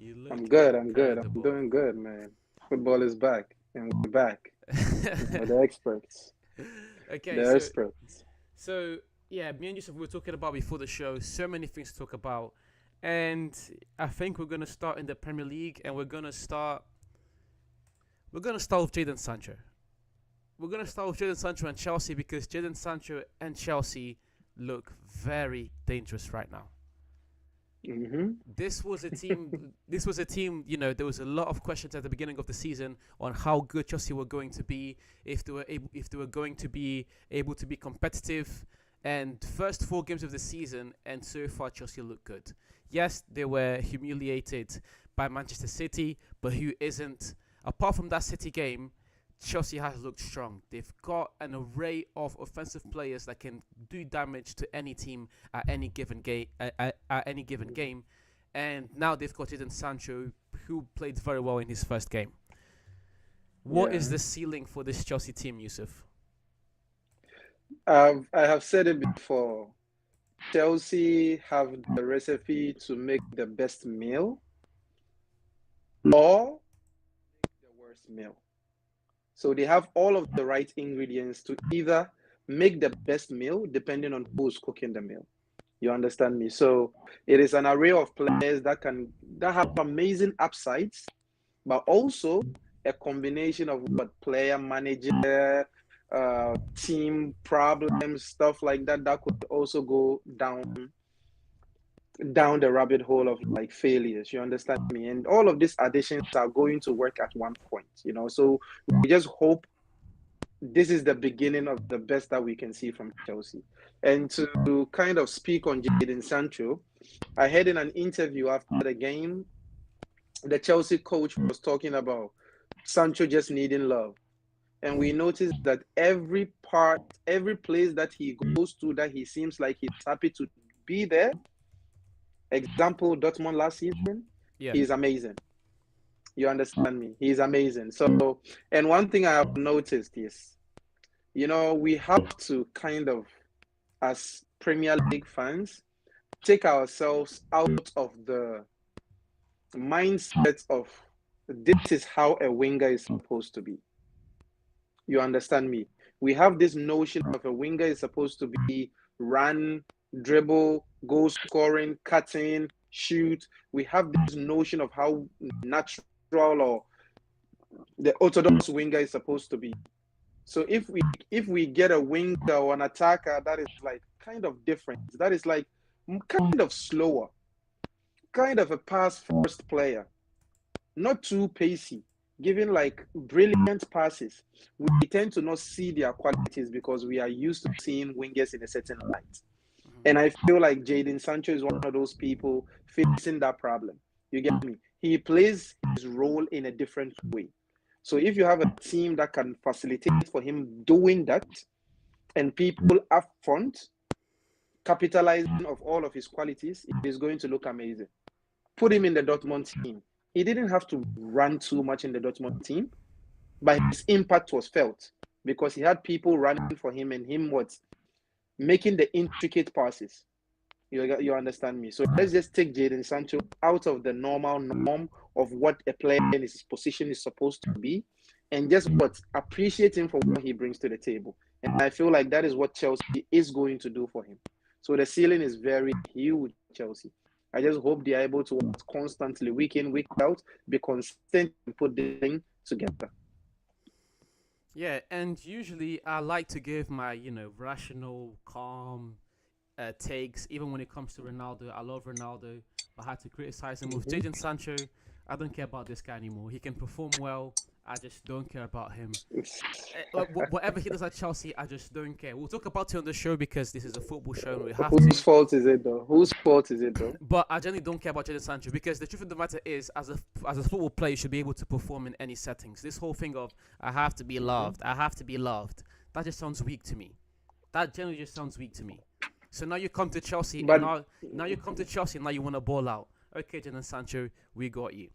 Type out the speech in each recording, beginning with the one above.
You I'm look good. I'm good. I'm incredible. doing good, man. Football is back, and we're back. The experts. Okay, The so experts. so yeah, me and Yusuf we were talking about before the show. So many things to talk about, and I think we're gonna start in the Premier League, and we're gonna start with Jadon Sancho. We're gonna start with Jadon Sancho and Chelsea because Jadon Sancho and Chelsea look very dangerous right now. Mm-hmm. This was a team. This was a team. There was a lot of questions at the beginning of the season on how good Chelsea were going to be, if they were going to be able to be competitive. And first four games of the season, and so far Chelsea look good. Yes, they were humiliated by Manchester City, but who isn't? Apart from that City game, Chelsea has looked strong. They've got an array of offensive players that can do damage to any team at any given game. At any given game, and now they've got Jadon Sancho, who played very well in his first game. What is Yeah. the ceiling for this Chelsea team, Yusuf? I have said it before. Chelsea have the recipe to make the best meal or the worst meal. So they have all of the right ingredients to either make the best meal, depending on who's cooking the meal. You understand me? So it is an array of players that have amazing upsides, but also a combination of what player manager, team problems, stuff like that that could also go down the rabbit hole of like failures. You understand me? And all of these additions are going to work at one point. So we just hope this is the beginning of the best that we can see from Chelsea. And to kind of speak on Jadon Sancho, I heard in an interview after the game, the Chelsea coach was talking about Sancho just needing love. And we noticed that every place that he goes to, that he seems like he's happy to be there. Example, Dortmund last season, Yeah. he's amazing. You understand me? He's amazing. So, and one thing I have noticed is, we have to kind of, as Premier League fans, take ourselves out of the mindset of this is how a winger is supposed to be. You understand me? We have this notion of a winger is supposed to be run, dribble, goal scoring, cutting, shoot. We have this notion of how natural or the orthodox winger is supposed to be. So if we get a winger or an attacker that is like kind of different, that is like kind of slower, kind of a pass first player, not too pacey, giving like brilliant passes, we tend to not see their qualities because we are used to seeing wingers in a certain light. Mhm. And I feel like Jadon Sancho is one of those people facing that problem. You get me? He plays his role in a different way. So if you have a team that can facilitate for him doing that, and people up front capitalizing of all of his qualities, it is going to look amazing. Put him in the Dortmund team. He didn't have to run too much in the Dortmund team, but his impact was felt because he had people running for him and him what making the intricate passes. You understand me? So Yeah. let's just take Jadon Sancho out of the normal norm of what a player in his position is supposed to be, and just what appreciate him for what he brings to the table. And I feel like that is what Chelsea is going to do for him. So the ceiling is very huge for Chelsea. I just hope they are able to work constantly, week in, week out, be consistent and put this thing together. Yeah, and usually I like to give my, rational, calm takes, even when it comes to Ronaldo. I love Ronaldo, but I had to criticize him. With Mm-hmm. Jadon Sancho, I don't care about this guy anymore. He can perform well. I just don't care about him. Whatever he does at Chelsea, I just don't care. We'll talk about it on the show because this is a football show and we have Whose to. fault is it though? Whose fault is it though? But I generally don't care about Jadon Sancho because the truth of the matter is, as a football player, you should be able to perform in any settings. This whole thing of I have to be Mm-hmm. loved, I have to be loved, that just sounds weak to me. That generally just sounds weak to me. So now you come to Chelsea and But now you come to Chelsea and now you want to ball out. Okay, Jadon Sancho, we got you.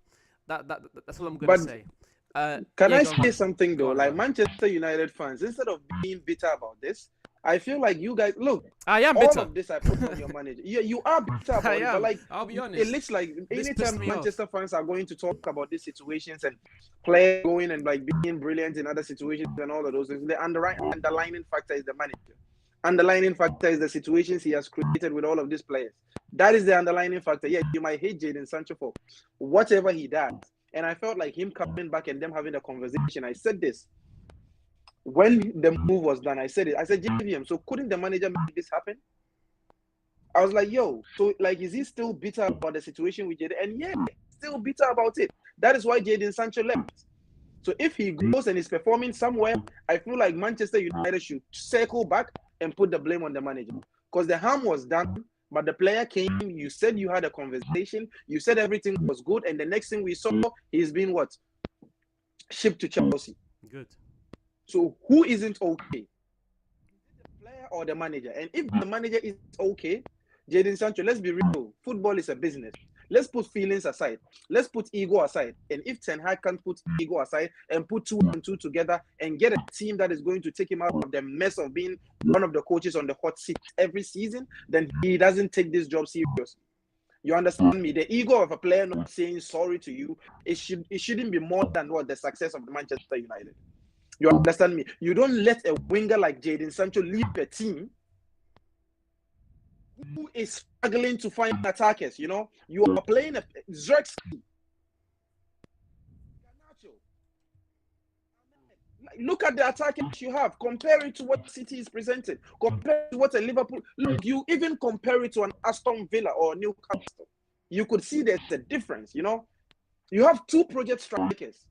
That's all I'm gonna but say. can Yeah, I go on, say something go though? on, go Like on. Manchester United fans, instead of being bitter about this, I feel like you guys look. I am All bitter. of this I put on your manager. Yeah, you are bitter I about it, but am. like I'll be it honest. looks like This pissed anytime me off. Manchester fans are going to talk about these situations and players going and like being brilliant in other situations and all of those things, the underlining factor is the manager. Underlining factor is the situations he has created with all of these players. That is the underlining factor. Yeah, you might hate Jadon Sancho for whatever he does. And I felt like him coming back and them having a conversation. I said this when the move was done. I said it. I said, JVM, so couldn't the manager make this happen? I was like, yo, so like, is he still bitter about the situation with Jadon? And yeah, still bitter about it. That is why Jadon Sancho left. So if he goes and is performing somewhere, I feel like Manchester United should circle back and put the blame on the manager. Because the harm was done, but the player came, you said you had a conversation, you said everything was good, and the next thing we saw, he's been what? Shipped to Chelsea. Good. So who isn't okay? The player or the manager? And if the manager is okay, Jadon Sancho, let's be real. Football is a business. Let's put feelings aside. Let's put ego aside. And if Ten Hag can't put ego aside and put 2 and 2 together and get a team that is going to take him out of the mess of being one of the coaches on the hot seat every season, then he doesn't take this job seriously. You understand me? The ego of a player not saying sorry to you, it shouldn't be more than what the success of the Manchester United. You understand me? You don't let a winger like Jadon Sancho leave a team who is struggling to find attackers. You know, you are playing a Xerxes. Look at the attackers you have. Compare it to what City is presenting. Compare it to what a Liverpool. Look, you even compare it to an Aston Villa or Newcastle. You could see there's a difference. You know, you have 2 project strikers.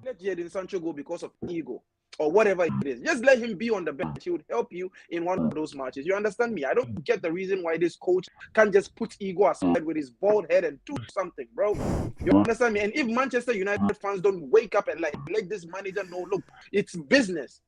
Let Jadon Sancho go because of ego or whatever it is. Just let him be on the bench. He would help you in one of those matches. You understand me? I don't get the reason why this coach can't just put ego aside with his bald head and do something, bro. You understand me? And if Manchester United fans don't wake up and like let this manager know, look, it's business.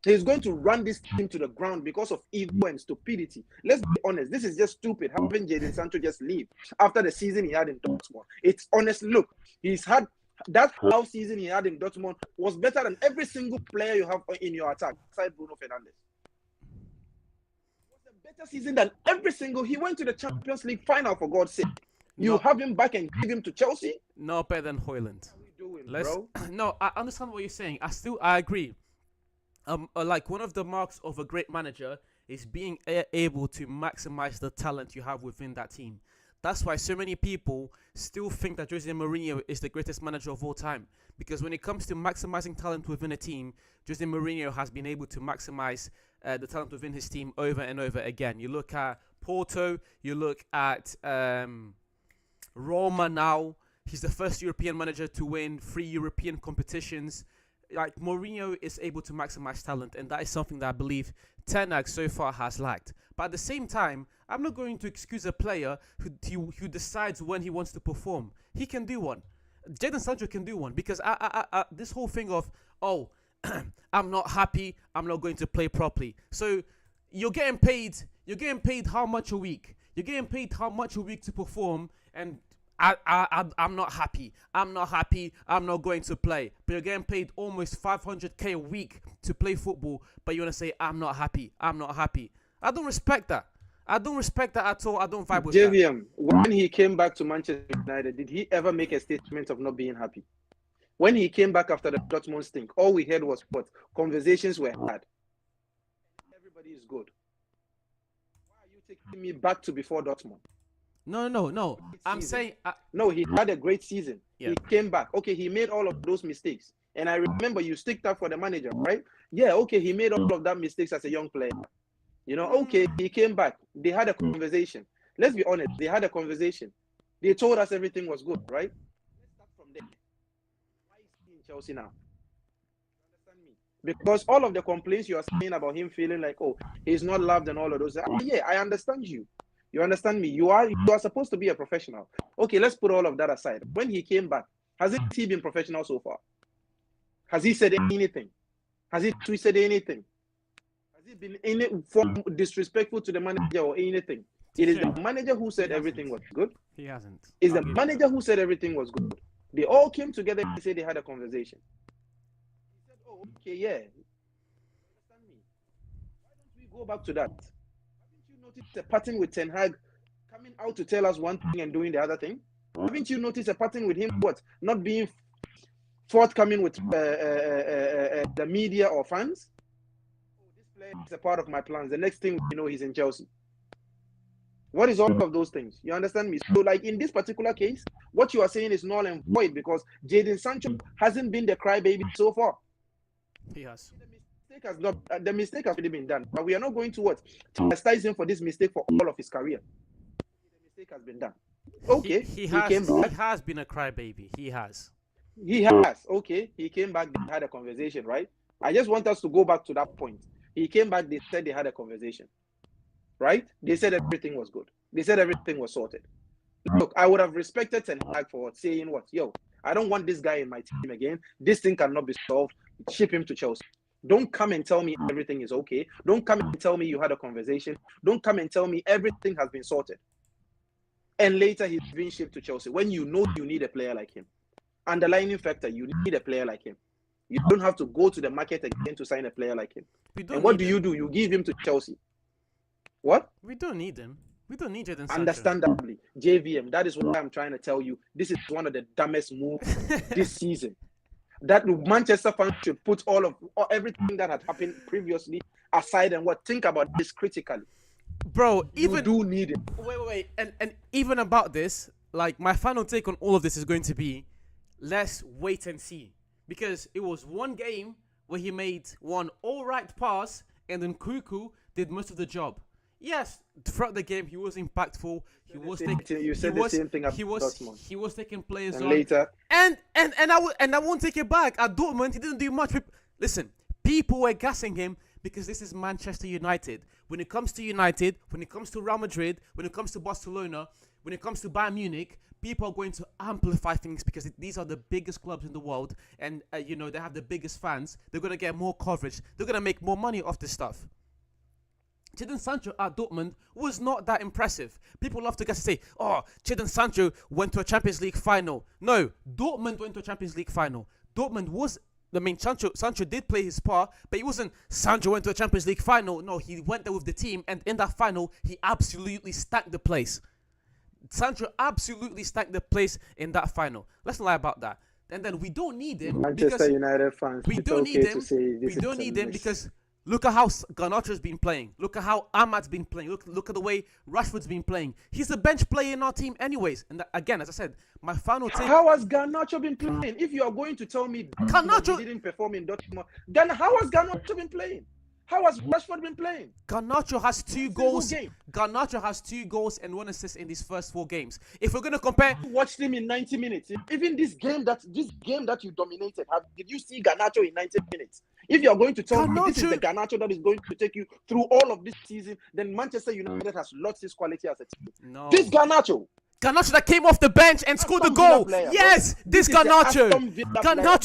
He's going to run this team to the ground because of ego and stupidity. Let's be honest. This is just stupid having Jadon Sancho just leave after the season he had in Dortmund. It's honest. Look, he's had that half season he had in Dortmund was better than every single player you have in your attack, aside Bruno Fernandes. It was a better season than every single. He went to the Champions League final, for God's sake. You have him back and give him to Chelsea? No better than Højlund. What are we doing, bro? No, I understand what you're saying. I agree. Like one of the marks of a great manager is being able to maximize the talent you have within that team. That's why so many people still think that Jose Mourinho is the greatest manager of all time. Because when it comes to maximizing talent within a team, Jose Mourinho has been able to maximize the talent within his team over and over again. You look at Porto, you look at Roma now. He's the first European manager to win 3 European competitions. Like Mourinho is able to maximize talent, and that is something that I believe Ten Hag so far has lacked. But at the same time, I'm not going to excuse a player who decides when he wants to perform. He can do one. Jadon Sancho can do one because this whole thing of I'm not happy, I'm not going to play properly. So you're getting paid how much a week? You're getting paid how much a week to perform, and I'm not happy. I'm not going to play. But you're getting paid almost 500k a week to play football, but you want to say, I'm not happy. I don't respect that. at all. I don't vibe with that. JVM, when he came back to Manchester United, did he ever make a statement of not being happy? When he came back after the Dortmund stink, all we heard was what? Conversations were had. Everybody is good. Why are you taking me back to before Dortmund? No. I'm saying... No, he had a great season. Yeah. He came back. Okay, he made all of those mistakes. And I remember you sticked up for the manager, right? Yeah, okay, he made all of that mistakes as a young player. You know, okay, he came back. They had a conversation. Let's be honest, they had a conversation. They told us everything was good, right? Let's start from there. Why is he in Chelsea now? Understand me? Because all of the complaints you are saying about him feeling like, oh, he's not loved and all of those. Yeah, I understand you. You understand me? You are supposed to be a professional. Okay, let's put all of that aside. When he came back, hasn't he been professional so far? Has he said anything? Has he twisted anything? Has he been in any form disrespectful to the manager or anything? It is the manager who said everything was good. He hasn't. It's the manager who said everything was good. They all came together and said they had a conversation. He said, oh, okay, yeah. Understand me? Why don't go back to that. Haven't you noticed a pattern with Ten Hag coming out to tell us one thing and doing the other thing? Haven't you noticed a pattern with him not being forthcoming with the media or fans? Oh, this player is a part of my plans. The next thing you know, he's in Chelsea. What is all of those things? You understand me? So, like in this particular case, what you are saying is null and void because Jadon Sancho hasn't been the crybaby so far. He has. The mistake has already been done, but we are not going to chastise him for this mistake for all of his career. The mistake has been done. Okay, he has been a crybaby. He has. Okay, he came back. They had a conversation, right? I just want us to go back to that point. He came back. They said they had a conversation, right? They said everything was good. They said everything was sorted. Look, I would have respected Ten Hag for saying what? Yo, I don't want this guy in my team again. This thing cannot be solved. Ship him to Chelsea. Don't come and tell me everything is okay. Don't come and tell me you had a conversation. Don't come and tell me everything has been sorted. And later he's being shipped to Chelsea when you know you need a player like him. Underlining factor, you need a player like him. You don't have to go to the market again to sign a player like him. And what do? You give him to Chelsea. What? We don't need him. We don't need Jadon Sancho. Understandably. JVM, that is what I'm trying to tell you. This is one of the dumbest moves this season. That Manchester fans should put everything that had happened previously aside and think about this critically. Bro, you do need it. Wait. And even about this, like my final take on all of this is going to be, let's wait and see. Because it was one game where he made one alright pass and then Cuckoo did most of the job. Yes, throughout the game he was impactful. He was taking players and on. Later. And I won't take it back. At Dortmund, he didn't do much. Listen, people were gassing him because this is Manchester United. When it comes to United, when it comes to Real Madrid, when it comes to Barcelona, when it comes to Bayern Munich, people are going to amplify things because these are the biggest clubs in the world, and they have the biggest fans. They're gonna get more coverage. They're gonna make more money off this stuff. Jadon Sancho at Dortmund was not that impressive. People love to say, oh, Jadon Sancho went to a Champions League final. No, Dortmund went to a Champions League final. Sancho did play his part, but it wasn't Sancho went to a Champions League final. No, he went there with the team, and in that final, he absolutely stacked the place. Sancho absolutely stacked the place in that final. Let's not lie about that. And then we don't need him. Manchester United fans. We don't need him because look at how Garnacho's been playing. Look at how Ahmad's been playing. Look at the way Rashford's been playing. He's a bench player in our team anyways. And again, as I said, my final take... How has Garnacho been playing? If you are going to tell me Garnacho didn't perform in Dortmund, then how has Garnacho been playing? How has Rashford been playing? Garnacho has 2 goals. Garnacho has 2 goals and 1 assist in these first 4 games. If we're gonna compare, watched him in 90 minutes. Even this game that you dominated, did you see Garnacho in 90 minutes? If you are going to tell me this is the Garnacho that is going to take you through all of this season, then Manchester United has lost his quality as a team. No. This Garnacho that came off the bench and scored the goal. Yes, this Garnacho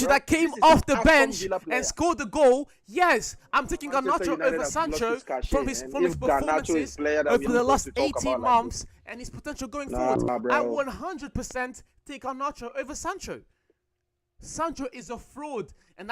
that came off the bench and scored the goal. Yes, I'm taking Garnacho over Sancho from his performances over the last 18 months and his potential going forward. I 100% take Garnacho over Sancho. Sancho is a fraud, and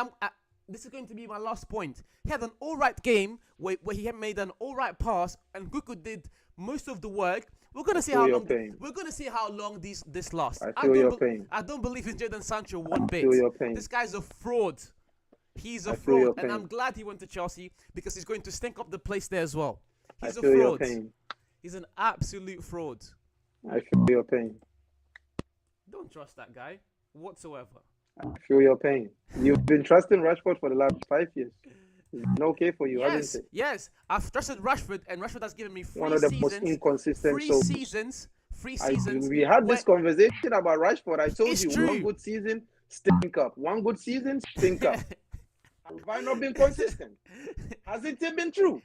this is going to be my last point. He had an alright game where he had made an alright pass, and Cuckoo did most of the work. We're gonna see how long. We're gonna see how long this lasts. I don't believe in Jadon Sancho one bit. This guy's a fraud. He's a fraud, and I'm glad he went to Chelsea because he's going to stink up the place there as well. He's a fraud. He's an absolute fraud. I feel your pain. Don't trust that guy whatsoever. I feel your pain. You've been trusting Rashford for the last 5 years. It's been okay for you, hasn't it? Yes, I've trusted Rashford, and Rashford has given me 3 one of the most inconsistent. 3 seasons. We had this conversation about Rashford. I told you, true. 1 good season, stink up. 1 good season, stink up. Have I not been consistent? Has it been true?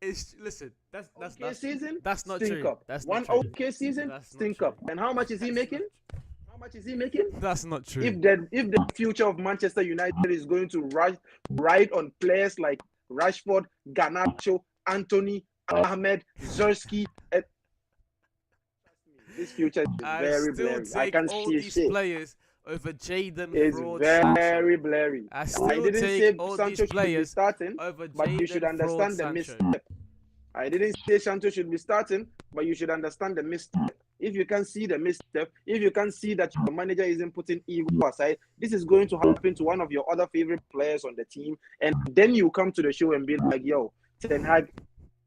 Listen, that's season. That's not stink true. Up. That's one not true. Okay season, that's stink up. And how much is he making? How much is he making? That's not true. If the future of Manchester United is going to ride on players like Rashford, Garnacho, Anthony, Ahmed, Zerski, this future is very blurry. I can see these players over Jadon. It's very blurry. I didn't say all Sancho these players should be starting, over but you should understand the misstep. I didn't say Sancho should be starting, but you should understand the misstep. If you can see the misstep, if you can see that your manager isn't putting ego aside, this is going to happen to one of your other favorite players on the team. And then you come to the show and be like, yo, Ten Hag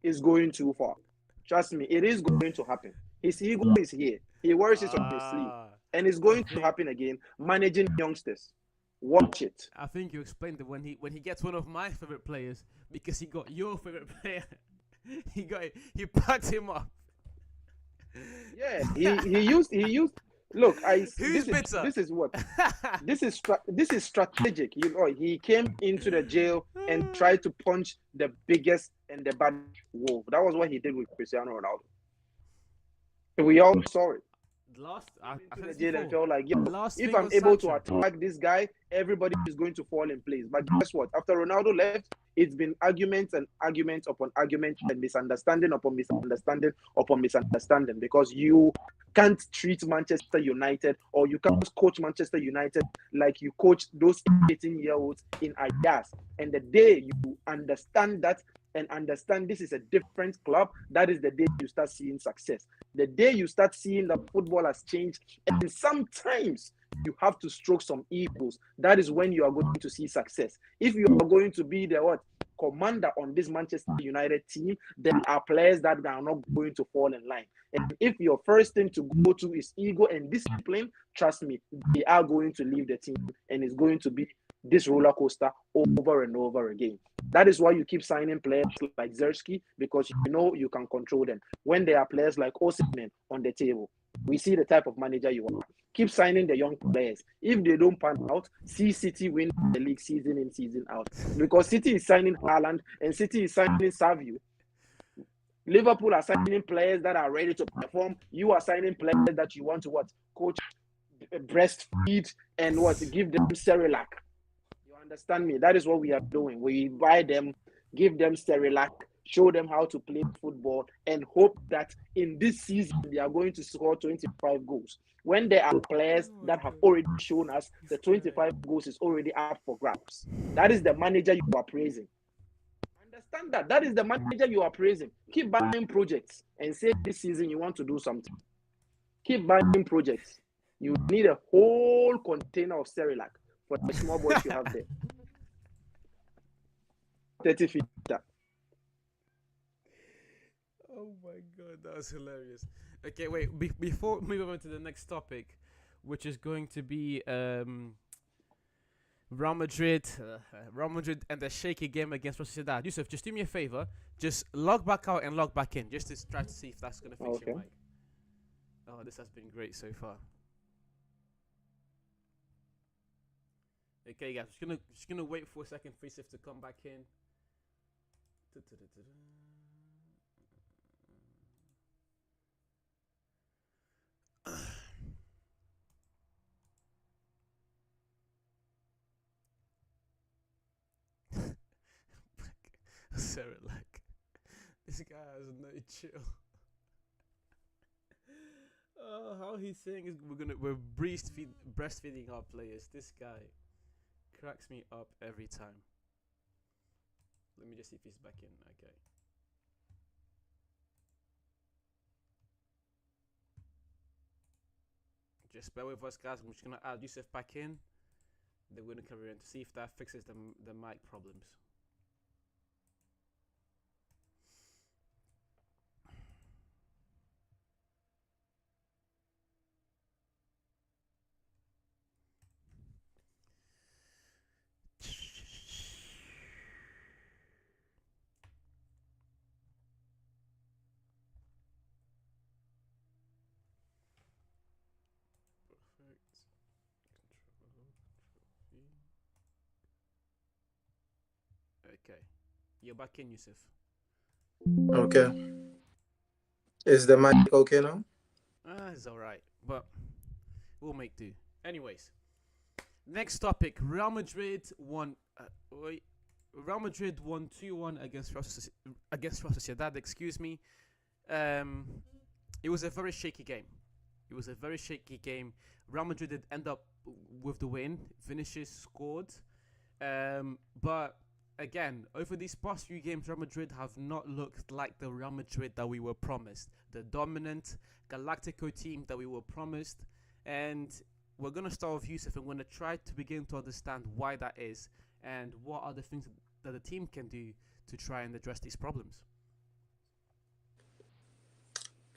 is going too far. Trust me, it is going to happen. His ego is here. He wears it on his sleeve. Ah, And it's I going to think happen again, managing youngsters. Watch it. I think you explained it when he gets one of my favorite players because he got your favorite player. He packed him up. Yeah, he used. Look, Who's bitter? this is what this is strategic. You know, he came into the jail and tried to punch the biggest and the baddest wolf. That was what he did with Cristiano Ronaldo. We all saw it. Last, Came I into said the this jail and before. felt like, yo, Last if thing I'm on able to Sancho. attack this guy, everybody is going to fall in place. But guess what? After Ronaldo left, it's been arguments and arguments upon argument and misunderstanding upon misunderstanding upon misunderstanding because you can't treat Manchester United or you can't coach Manchester United like you coach those 18-year-olds in Ajax. And the day you understand that and understand this is a different club, that is the day you start seeing success. The day you start seeing that football has changed, and sometimes you have to stroke some egos. That is when you are going to see success. If you are going to be the what commander on this Manchester United team, there are players that are not going to fall in line. And if your first thing to go to is ego and discipline, trust me, they are going to leave the team, and it's going to be this roller coaster over and over again. That is why you keep signing players like Zersky because you know you can control them. When there are players like Osimhen on the table, we see the type of manager you are. Keep signing the young players. If they don't pan out, see City win the league season in, season out. Because City is signing Haaland and City is signing Savio. Liverpool are signing players that are ready to perform. You are signing players that you want to what? Coach, breastfeed, and what? Give them Cerelac. You understand me? That is what we are doing. We buy them, give them Cerelac, show them how to play football, and hope that in this season they are going to score 25 goals. When there are players Oh my that have god, already shown us this the guy. 25 goals is already up for grabs. That is the manager you are praising. Understand that. That is the manager you are praising. Keep buying projects and say this season you want to do something. Keep buying projects. You need a whole container of Cerelac for the small boys you have there. 30 feet. Oh my god, that was hilarious. Okay, wait. Before moving on to the next topic, which is going to be Real Madrid and the shaky game against Real Sociedad. Yusuf, just do me a favor. Just log back out and log back in, just to try to see if that's gonna fix your Okay. mic. Oh, this has been great so far. Okay, guys, just gonna wait for a second for Yusuf to come back in. Sarah, like, this guy has no chill. Oh, how he's saying is we're breastfeeding our players. This guy cracks me up every time. Let me just see if he's back in. Okay. Just bear with us, guys. I'm just gonna add Yusuf back in. Then we're gonna carry on to see if that fixes the mic problems. Perfect. Control V. Okay. You're back in, Yusuf. Okay. Is the mic okay now? It's alright. But we'll make do. Anyways. Next topic. Real Madrid won. Wait. Real Madrid won 2-1 against Real Sociedad. Excuse me. It was a very shaky game. It was a very shaky game. Real Madrid did end up with the win. Vinicius scored. But again, over these past few games, Real Madrid have not looked like the Real Madrid that we were promised, the dominant Galactico team that we were promised. And we're going to start with Yusuf, and we're going to try to begin to understand why that is and what are the things that the team can do to try and address these problems.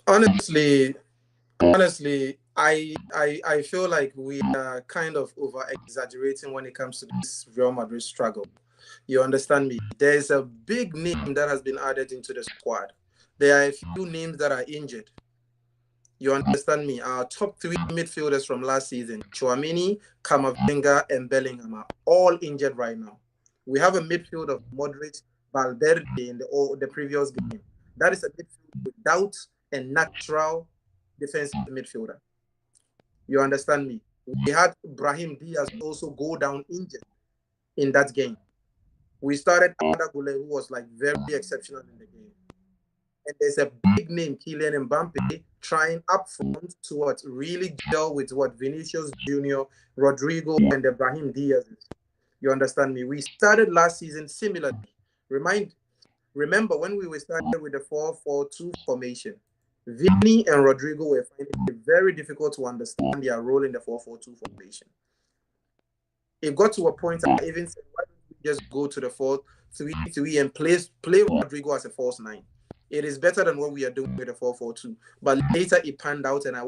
Honestly, honestly, I feel like we are kind of over exaggerating when it comes to this Real Madrid struggle. You understand me? There's a big name that has been added into the squad. There are a few names that are injured. You understand me? Our top three midfielders from last season, Chouamini, Camavinga, and Bellingham, are all injured right now. We have a midfield of Modric, Valverde in the previous game. That is a midfield without a natural defensive midfielder. You understand me? We had Brahim Diaz also go down injured in that game. We started Ada Gule, who was like very exceptional in the game. And there's a big name, Kylian Mbappe, trying up front to what really gel with what Vinicius Junior, Rodrigo, and Ibrahim Diaz is. You understand me? We started last season similarly. Remember when we were started with the 4-4-2 formation, Vinny and Rodrigo were finding it very difficult to understand their role in the 4-4-2 formation. It got to a point I even said, why don't we just go to the 4-3-3 and play Rodrigo as a false nine? It is better than what we are doing with the 4-4-2. But later it panned out, and I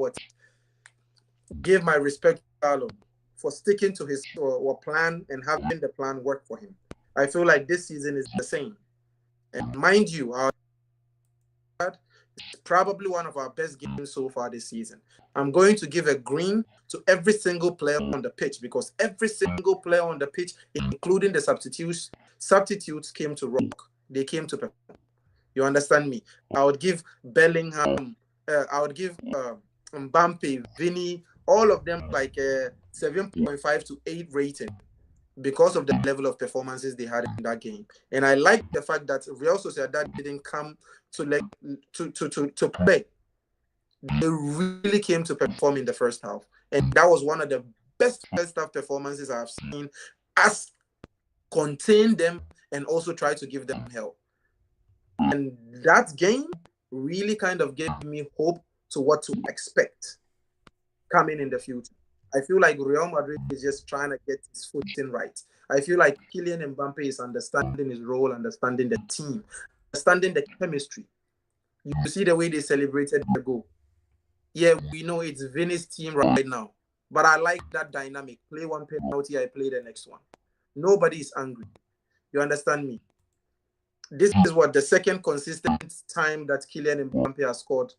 gave my respect to Carlo for sticking to his plan and having the plan work for him. I feel like this season is the same. And mind you, our is probably one of our best games so far this season. I'm going to give a green to every single player on the pitch, because every single player on the pitch, including the substitutes came to rock. They came to perform. You understand me? I would give Bellingham, I would give Mbappe, Vinny, all of them like a 7.5 to 8 rating because of the level of performances they had in that game. And I like the fact that Real Sociedad didn't come to play. They really came to perform in the first half. And that was one of the best first half performances I've seen, us contain them and also try to give them help. And that game really kind of gave me hope to what to expect coming in the future. I feel like Real Madrid is just trying to get his footing right. I feel like Kylian Mbappe is understanding his role, understanding the team, understanding the chemistry. You see the way they celebrated the goal. Yeah, we know it's Vinny's team right now, but I like that dynamic. Play one penalty, I play the next one. Nobody is angry. You understand me? This is what the second consistent time that Kylian Mbappe has scored.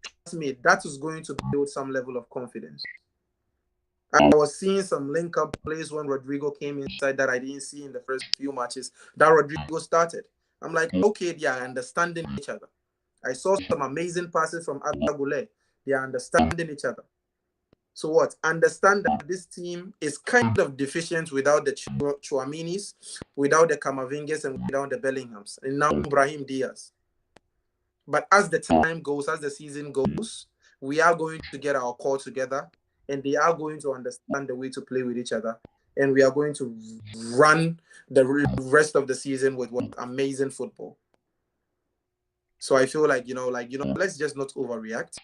Trust me, that is going to build some level of confidence. I was seeing some link-up plays when Rodrigo came inside that I didn't see in the first few matches that Rodrigo started. I'm like, okay, they are understanding each other. I saw some amazing passes from Arda Güler. They are understanding each other. So what? Understand that this team is kind of deficient without the Chouaminis, without the Camavingas, and without the Bellinghams, and now Brahim Diaz. But as the time goes, as the season goes, we are going to get our core together, and they are going to understand the way to play with each other, and we are going to run the rest of the season with what amazing football. So I feel like, let's just not overreact.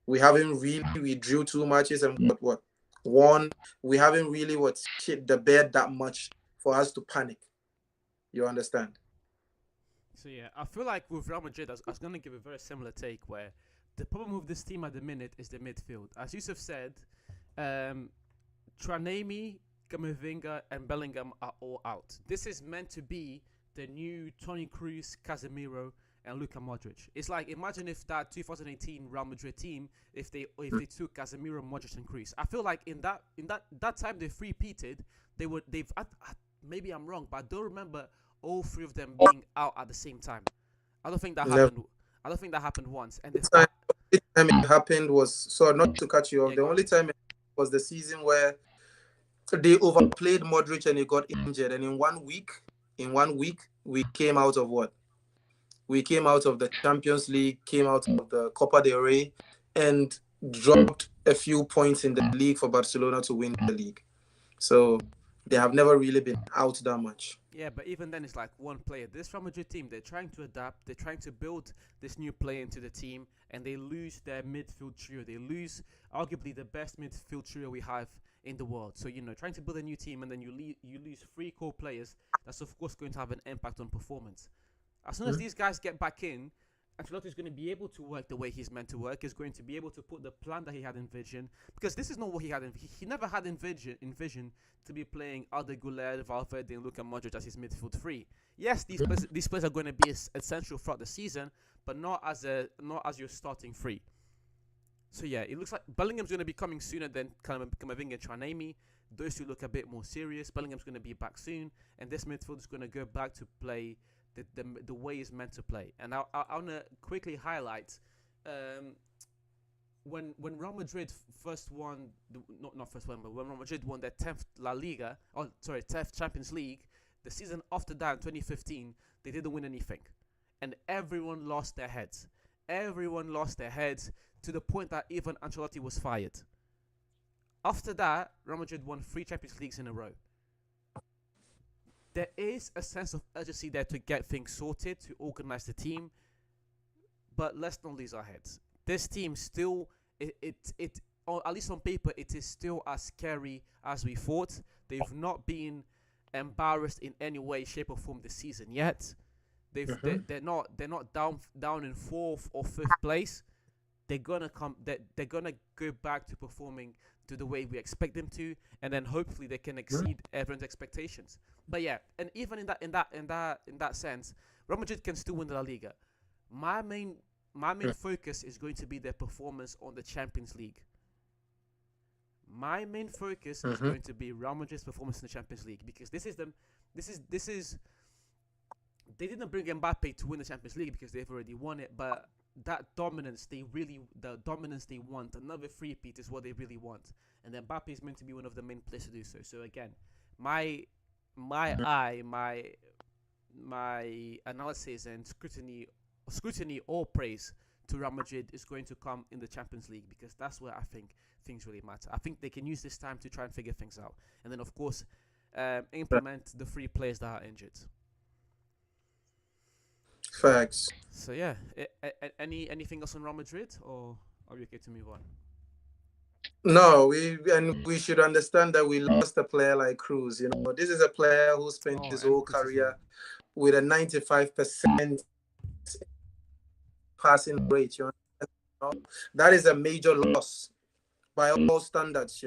We haven't really, we drew 2 matches and what won. We haven't really shit the bed that much for us to panic. You understand? So yeah, I feel like with Real Madrid, I was going to give a very similar take where the problem with this team at the minute is the midfield. As Yusuf said, Tranemi, Camavinga, and Bellingham are all out. This is meant to be the new Toni Kroos, Casemiro, and Luka Modric. It's like, imagine if that 2018 Real Madrid team, if they took Casemiro, Modric, and Kroos. I feel like in that time they three-peated, maybe I'm wrong, but I don't remember all 3 of them being out at the same time. I don't think that happened. I don't think that happened once. And the time it happened was, so not to cut you off, the only time it was the season where they overplayed Modric and he got injured. And in 1 week, we came out of what? We came out of the Champions League, came out of the Copa del Rey, and dropped a few points in the league for Barcelona to win the league. So They have never really been out that much. Yeah, but even then, it's like one player. This Real Madrid team, they're trying to adapt. They're trying to build this new player into the team, and they lose their midfield trio. They lose arguably the best midfield trio we have in the world. So trying to build a new team, and then you lose three core players. That's of course going to have an impact on performance. As soon as these guys get back in, Ancelotti is going to be able to work the way he's meant to work. He's going to be able to put the plan that he had envisioned, because this is not what he had. He never had envisioned to be playing Arda Güler, Valverde, and Luka Modric as his midfield three. Yes, these players are going to be essential throughout the season, but not as your starting three. So yeah, it looks like Bellingham's going to be coming sooner than Camavinga and Tranemi. Those two look a bit more serious. Bellingham's going to be back soon, and this midfield is going to go back to play the way it's meant to play. And I want to quickly highlight when Real Madrid first won, not first one, but when Real Madrid won their 10th La Liga, 10th Champions League, the season after that in 2015, they didn't win anything. And everyone lost their heads. Everyone lost their heads to the point that even Ancelotti was fired. After that, Real Madrid won 3 Champions Leagues in a row. There is a sense of urgency there to get things sorted, to organize the team, but let's not lose our heads. This team still, or at least on paper, it is still as scary as we thought. They've not been embarrassed in any way, shape, or form this season yet. They're not down in 4th or 5th place. They're gonna go back to performing to the way we expect them to, and then hopefully they can exceed everyone's expectations. But yeah, and even in that sense, Real Madrid can still win the La Liga. My main focus is going to be their performance on the Champions League. My main focus is going to be Real Madrid's performance in the Champions League, because this is they didn't bring Mbappe to win the Champions League because they've already won it, but the dominance they want, another three-peat, is what they really want. And then Mbappe is meant to be one of the main players to do so. So again, my analysis and scrutiny or praise to Real Madrid is going to come in the Champions League, because that's where I think things really matter. I think they can use this time to try and figure things out, and then of course implement the 3 players that are injured. Facts. So yeah, anything else on Real Madrid, or are we okay to move on? No, we should understand that we lost a player like Cruz. This is a player who spent his whole career with a 95% passing rate. That is a major loss by all standards.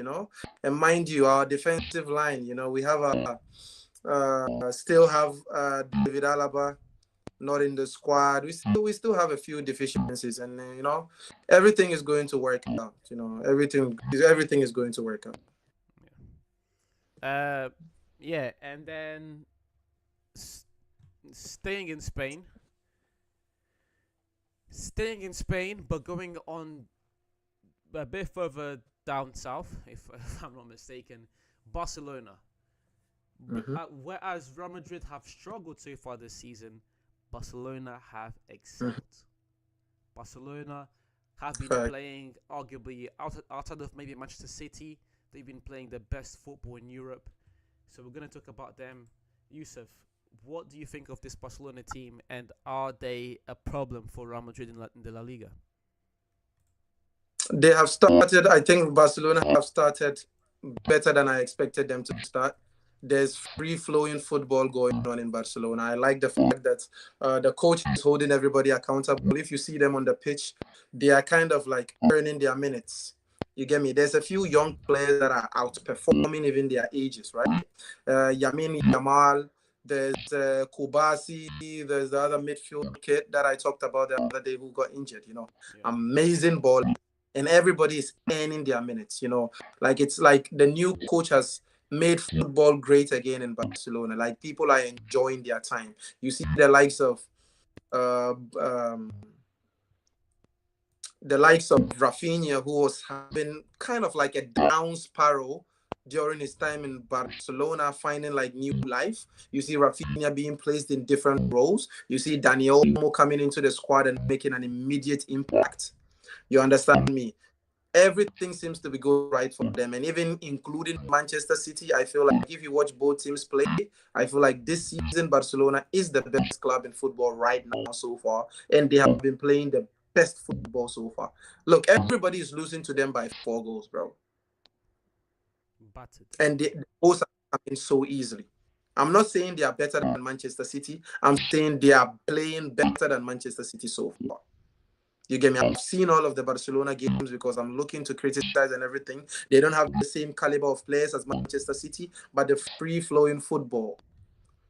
And mind you, our defensive line. We have still have David Alaba not in the squad. We still have a few deficiencies, and everything is going to work out. Everything is going to work out. Yeah, and then staying in Spain, but going on a bit further down south, if I'm not mistaken, Barcelona. Whereas Real Madrid have struggled so far this season, Barcelona have excelled. Barcelona have been playing, arguably, outside of maybe Manchester City, they've been playing the best football in Europe. So we're going to talk about them. Yusuf, what do you think of this Barcelona team, and are they a problem for Real Madrid in the La Liga? They have started, I think Barcelona have started better than I expected them to start. There's free-flowing football going on in Barcelona. I like the fact that the coach is holding everybody accountable. If you see them on the pitch, they are kind of like earning their minutes. You get me? There's a few young players that are outperforming even their ages, right? Lamine Yamal, there's Kubasi, there's the other midfield kid that I talked about the other day who got injured, Amazing ball. And everybody is earning their minutes, Like, it's like the new coach has made football great again in Barcelona. Like, people are enjoying their time. You see the likes of Rafinha, who was having kind of like a down sparrow during his time in Barcelona, finding like new life. You see Rafinha being placed in different roles. You see Dani Olmo coming into the squad and making an immediate impact. You understand me? Everything seems to be going right for them, and even including Manchester City. I feel like if you watch both teams play, I feel like this season Barcelona is the best club in football right now so far, and they have been playing the best football so far. Look, everybody is losing to them by 4 goals, bro, Battered. and the goals are coming so easily. I'm not saying they are better than Manchester City. I'm saying they are playing better than Manchester City so far. You get me? I've seen all of the Barcelona games because I'm looking to criticize and everything. They don't have the same caliber of players as Manchester City, but the free-flowing football,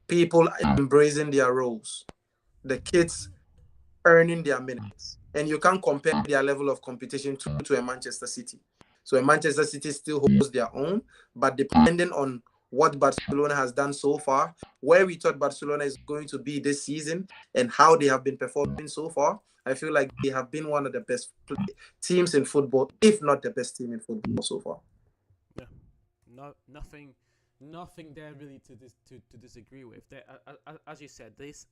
people embracing their roles, the kids earning their minutes. And you can't compare their level of competition to a Manchester City. So a Manchester City still holds their own, but depending on what Barcelona has done so far, where we thought Barcelona is going to be this season, and how they have been performing so far, I feel like they have been one of the best teams in football, if not the best team in football so far. Yeah, no, nothing there really to disagree with. As you said, this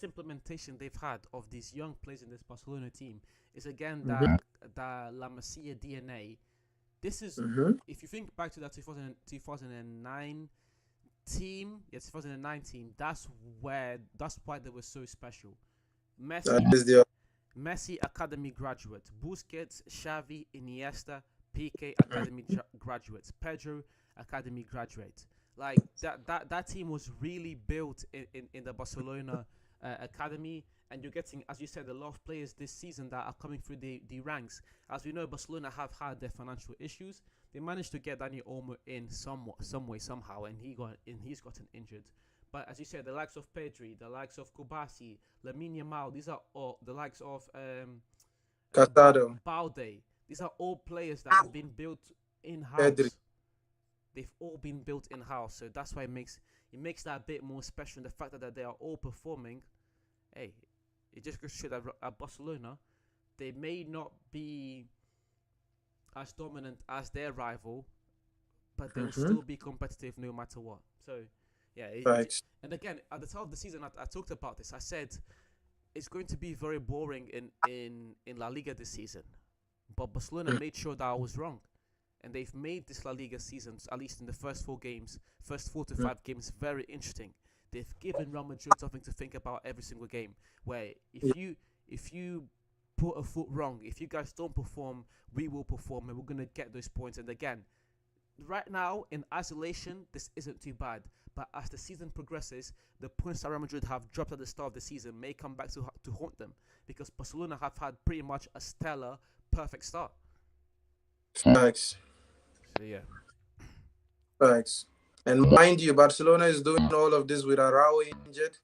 implementation they've had of these young players in this Barcelona team is again that La Masia DNA. This is, if you think back to that 2009 team, yeah, 2019. That's why they were so special. Messi Academy graduate, Busquets, Xavi, Iniesta, Piqué Academy graduates, Pedro Academy graduate. Like that team was really built in the Barcelona academy, and you're getting, as you said, a lot of players this season that are coming through the ranks. As we know, Barcelona have had their financial issues. They managed to get Dani Olmo in some way, somehow, and he's gotten injured. But as you said, the likes of Pedri, the likes of Kubasi, Lamine Yamal, these are all the likes of Casado, Balde. These are all players that have been built in-house. They've all been built in-house, so that's why it makes that a bit more special. And the fact that they are all performing, hey, it just goes to show that at Barcelona, they may not be as dominant as their rival, but they'll still be competitive no matter what. So, yeah. And again, at the start of the season, I talked about this. I said it's going to be very boring in La Liga this season, but Barcelona made sure that I was wrong. And they've made this La Liga seasons, at least in the first 4 to 5 games, very interesting. They've given Real Madrid something to think about every single game. Where if you put a foot wrong, if you guys don't perform, we will perform, and we're gonna get those points. And again, right now in isolation, this isn't too bad. But as the season progresses, the points that Real Madrid have dropped at the start of the season may come back to haunt them, because Barcelona have had pretty much a stellar, perfect start. Facts. So yeah. Facts. And mind you, Barcelona is doing all of this with Araujo injured,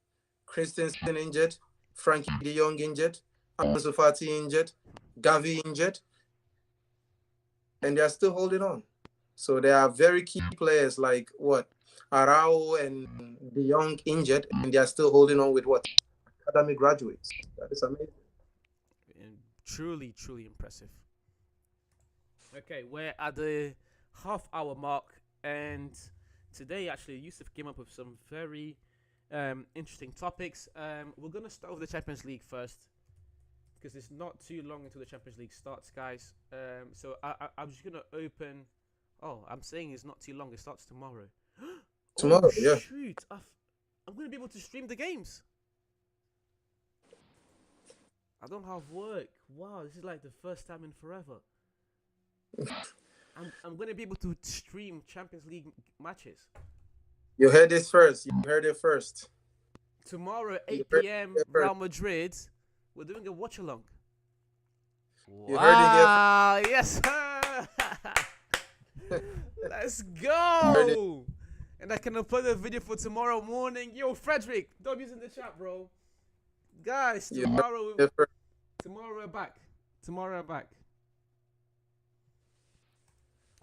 Christensen injured, Frankie de Jong injured, Ansu Fati injured, Gavi injured, and they are still holding on. So there are very key players like Araujo and de Jong injured, and they are still holding on with academy graduates. That is amazing. And truly, truly impressive. Okay, we're at the half-hour mark, and today, actually, Yusuf came up with some very interesting topics. We're going to start with the Champions League first, because it's not too long until the Champions League starts, guys. So I'm just going to open... Oh, I'm saying it's not too long. It starts tomorrow. Tomorrow, yeah. Shoot. I'm going to be able to stream the games. I don't have work. Wow, this is like the first time in forever. I'm going to be able to stream Champions League matches. You heard this first. You heard it first. Tomorrow, 8 p.m., Real Madrid. We're doing a watch-along. Wow, yes, sir. Let's go. And I can upload a video for tomorrow morning. Yo, Frederick, don't use in the chat, bro. Guys, tomorrow we're back. Tomorrow we're back.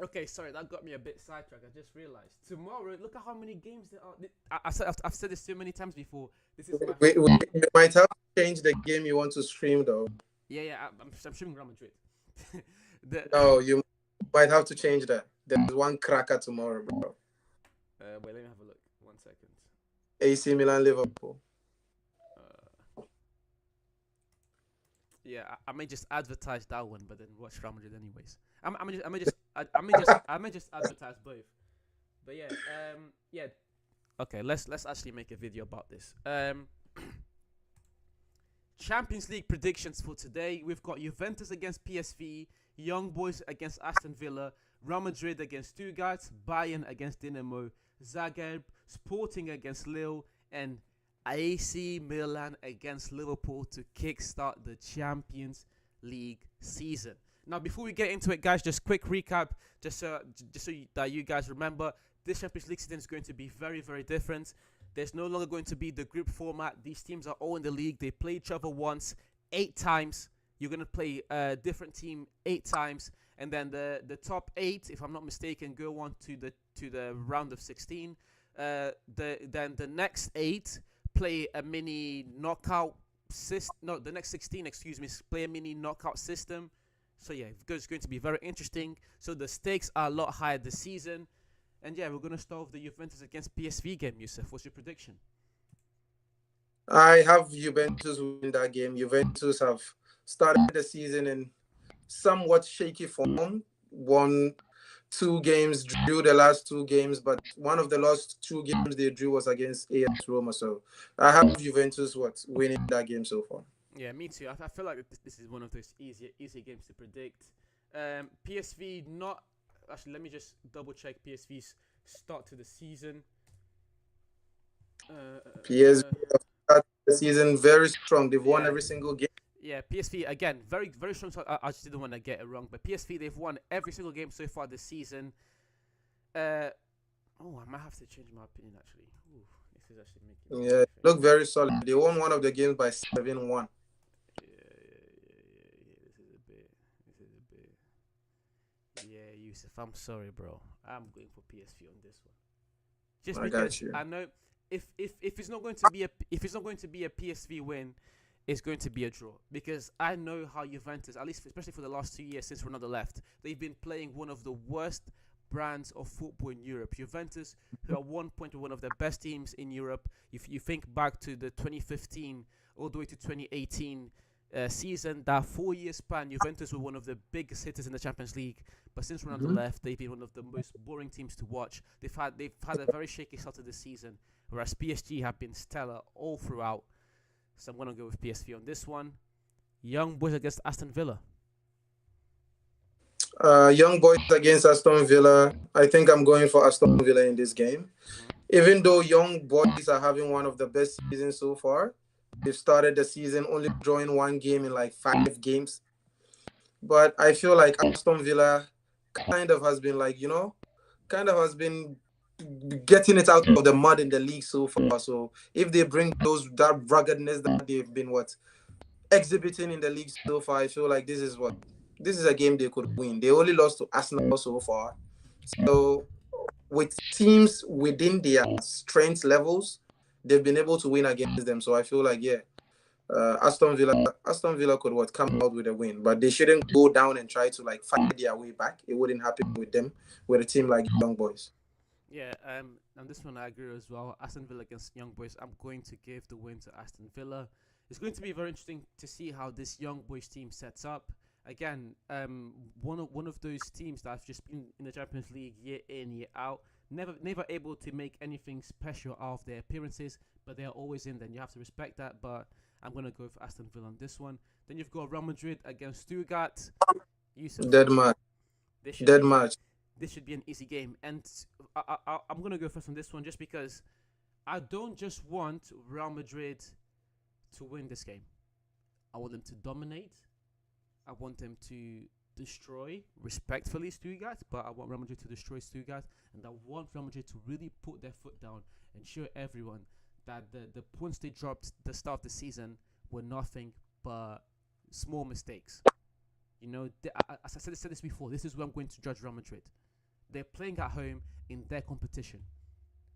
Okay, sorry, that got me a bit sidetracked. I just realized. Tomorrow, look at how many games there are. I've said this so many times before. This is you might have to change the game you want to stream, though. Yeah, I'm streaming Real Madrid. No, you might have to change that. There's one cracker tomorrow, bro. Wait, let me have a look. 1 second. AC Milan, Liverpool. Yeah, I may just advertise that one, but then watch Real Madrid anyways. I may just advertise both. But yeah, yeah. Okay, let's actually make a video about this. Champions League predictions for today. We've got Juventus against PSV, Young Boys against Aston Villa, Real Madrid against Stuttgart, Bayern against Dinamo, Zagreb, Sporting against Lille, and AC Milan against Liverpool to kickstart the Champions League season. Now, before we get into it, guys, just quick recap, that you guys remember, this Champions League season is going to be very, very different. There's no longer going to be the group format. These teams are all in the league. They play each other once, 8 times. You're going to play a different team 8 times. And then the top 8, if I'm not mistaken, go on to the round of 16. Then the next 8 play a mini knockout system. No, the next 16, excuse me, play a mini knockout system. So yeah, it's going to be very interesting. So the stakes are a lot higher this season. And yeah, we're going to start with the Juventus against PSV game, Yusuf. What's your prediction? I have Juventus win that game. Juventus have started the season in somewhat shaky form. Won 2 games, drew the last 2 games, but one of the last 2 games they drew was against AS Roma. So I have Juventus winning that game so far. Yeah, me too. I feel like this is one of those easy games to predict. PSV not... Actually, let me just double check PSV's start to the season. PSV have started the season very strong. They've won Yeah. every single game. Yeah, PSV again, very very strong. I just didn't want to get it wrong, but PSV they've won every single game so far this season. I might have to change my opinion actually. Ooh, this is actually making. Yeah, look very solid. They won one of the games by 7-1. Yeah, Yusuf, I'm sorry, bro. I'm going for PSV on this one. Just I because got you. I know if it's not going to be a PSV win, it's going to be a draw. Because I know how Juventus, at least especially for the last 2 years since Ronaldo left, they've been playing one of the worst brands of football in Europe. Juventus, who at one point were one of the best teams in Europe. If you think back to the 2015 all the way to 2018 season, that 4-year span, Juventus were one of the biggest hitters in the Champions League. But since Ronaldo left, they've been one of the most boring teams to watch. They've had a very shaky start to the season, whereas PSG have been stellar all throughout. So I'm gonna go with PSV on this one. Young Boys against Aston Villa. Young Boys against Aston Villa. I think I'm going for Aston Villa in this game. Even though Young Boys are having one of the best seasons so far, they've started the season only drawing 1 game in like 5 games. But I feel like Aston Villa kind of has been getting it out of the mud in the league so far. So if they bring that ruggedness that they've been exhibiting in the league so far, I feel like this is a game they could win. They only lost to Arsenal so far. So with teams within their strength levels, they've been able to win against them. So I feel like Aston Villa could come out with a win, but they shouldn't go down and try to fight their way back. It wouldn't happen with them, with a team like Young Boys. Yeah, and this one I agree as well. Aston Villa against Young Boys. I'm going to give the win to Aston Villa. It's going to be very interesting to see how this Young Boys team sets up. Again, one of those teams that have just been in the Champions League year in, year out. Never able to make anything special out of their appearances, but they are always in there. And you have to respect that. But I'm gonna go for Aston Villa on this one. Then you've got Real Madrid against Stuttgart. Dead match. This should be an easy game, and I'm gonna go first on this one just because I don't just want Real Madrid to win this game. I want them to dominate. I want them to destroy, respectfully, Stuttgart, but I want Real Madrid to destroy Stuttgart, and I want Real Madrid to really put their foot down and show everyone that the points they dropped the start of the season were nothing but small mistakes. You know, as I said this before, this is where I'm going to judge Real Madrid. They're playing at home in their competition.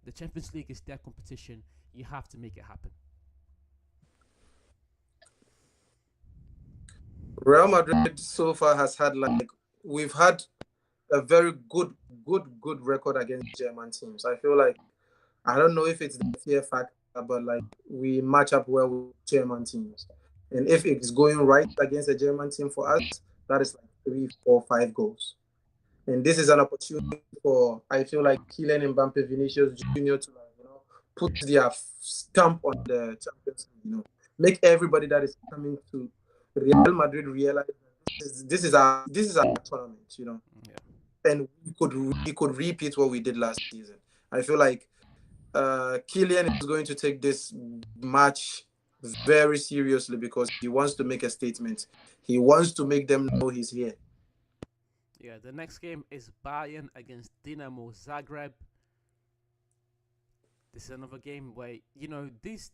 The Champions League is their competition. You have to make it happen. Real Madrid so far has had we've had a very good record against German teams. I feel like, I don't know if it's the fear factor, but we match up well with German teams. And if it's going right against a German team for us, that is like 3, 4, 5 goals. And this is an opportunity for, I feel like, Kylian Mbappe, Vinicius Junior to, like, put their stamp on the Champions League. Make everybody that is coming to Real Madrid realize that this is our tournament. Yeah. And we could repeat what we did last season. I feel like Kylian is going to take this match very seriously because he wants to make a statement. He wants to make them know he's here. Yeah, the next game is Bayern against Dinamo Zagreb. This is another game where this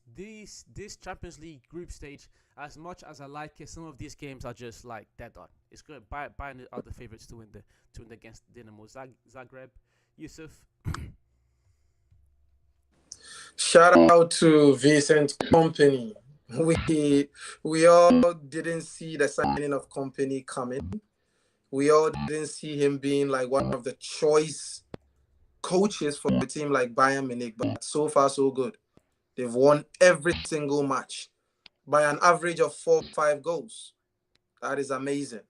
Champions League group stage. As much as I like it, some of these games are just like dead on. It's good. Bayern are the favorites to win against Dinamo Zagreb. Yusuf. Shout out to Vincent Company. We all didn't see the signing of Company coming. We all didn't see him being like one of the choice coaches for a team like Bayern Munich, but so far so good. They've won every single match by an average of 4, 5 goals. That is amazing.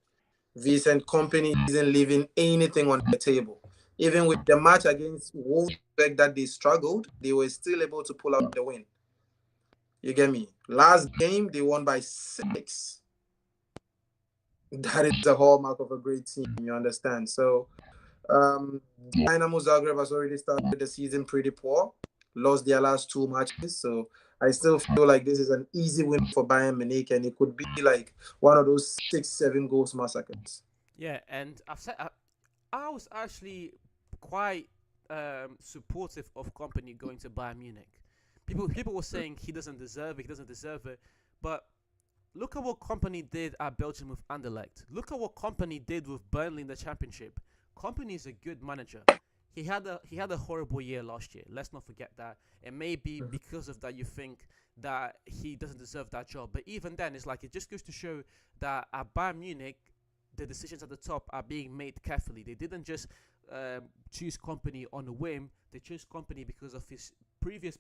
Vincent Company isn't leaving anything on the table. Even with the match against Wolfsburg that they struggled, they were still able to pull out the win. You get me? Last game, they won by 6. That is the hallmark of a great team, you understand? So, um, Dynamo Zagreb has already started the season pretty poor, lost their last 2 matches. So, I still feel like this is an easy win for Bayern Munich, and it could be like one of those 6, 7 goals massacres. Yeah, and I was actually quite supportive of Company going to Bayern Munich. People were saying he doesn't deserve it. He doesn't deserve it. But look at what Company did at Belgium with Anderlecht. Look at what Company did with Burnley in the Championship. Company is a good manager. He had a horrible year last year. Let's not forget that. And maybe because of that, you think that he doesn't deserve that job. But even then, it's like it just goes to show that at Bayern Munich, the decisions at the top are being made carefully. They didn't just choose Company on a whim. They chose Company because of his previous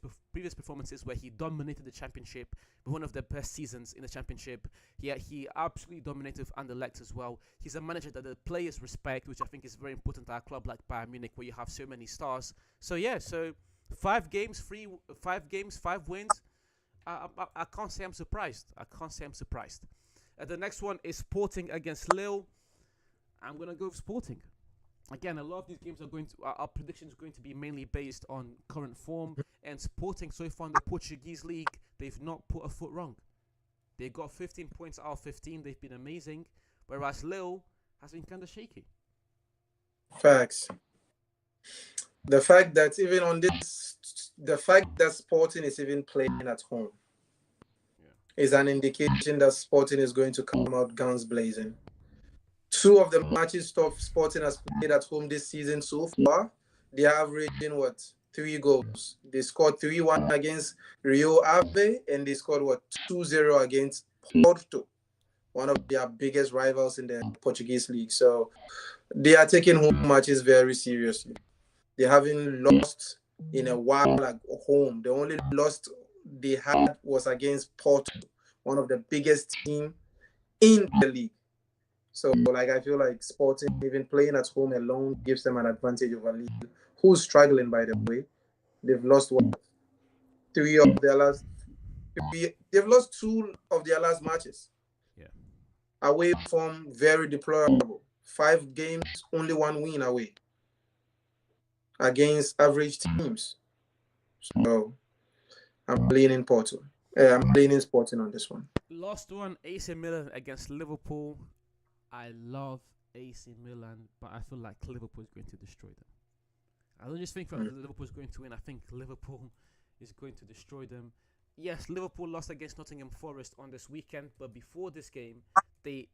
performances where he dominated the championship, one of the best seasons in the championship. He absolutely dominated with Anderlecht as well. He's a manager that the players respect, which I think is very important at a club like Bayern Munich where you have so many stars. So yeah, so 5 games, 5 wins. I can't say I'm surprised. The next one is Sporting against Lille. I'm gonna go with Sporting. Again, a lot of these games are our predictions are going to be mainly based on current form. And Sporting so far in the Portuguese league, they've not put a foot wrong. They got 15 points out of 15. They've been amazing, whereas Lille has been kind of shaky. Facts. The fact that even on this, the fact that Sporting is even playing at home is an indication that Sporting is going to come out guns blazing. 2 of the matches Sporting has played at home this season so far, they are averaging 3 goals. They scored 3-1 against Rio Ave, and they scored 2-0 against Porto, one of their biggest rivals in the Portuguese league. So they are taking home matches very seriously. They haven't lost in a while at home. The only loss they had was against Porto, one of the biggest teams in the league. So, I feel like Sporting, even playing at home alone, gives them an advantage over Lille, who's struggling, by the way. They've lost 3 of their last. They've lost 2 of their last matches. Yeah. Away from very deplorable. 5 games, only 1 win away against average teams. So I'm leaning Porto. I'm leaning Sporting on this one. Last one, AC Milan against Liverpool. I love AC Milan, but I feel like Liverpool is going to destroy them. I don't just think Liverpool is going to win. I think Liverpool is going to destroy them. Yes, Liverpool lost against Nottingham Forest on this weekend, but before this game, they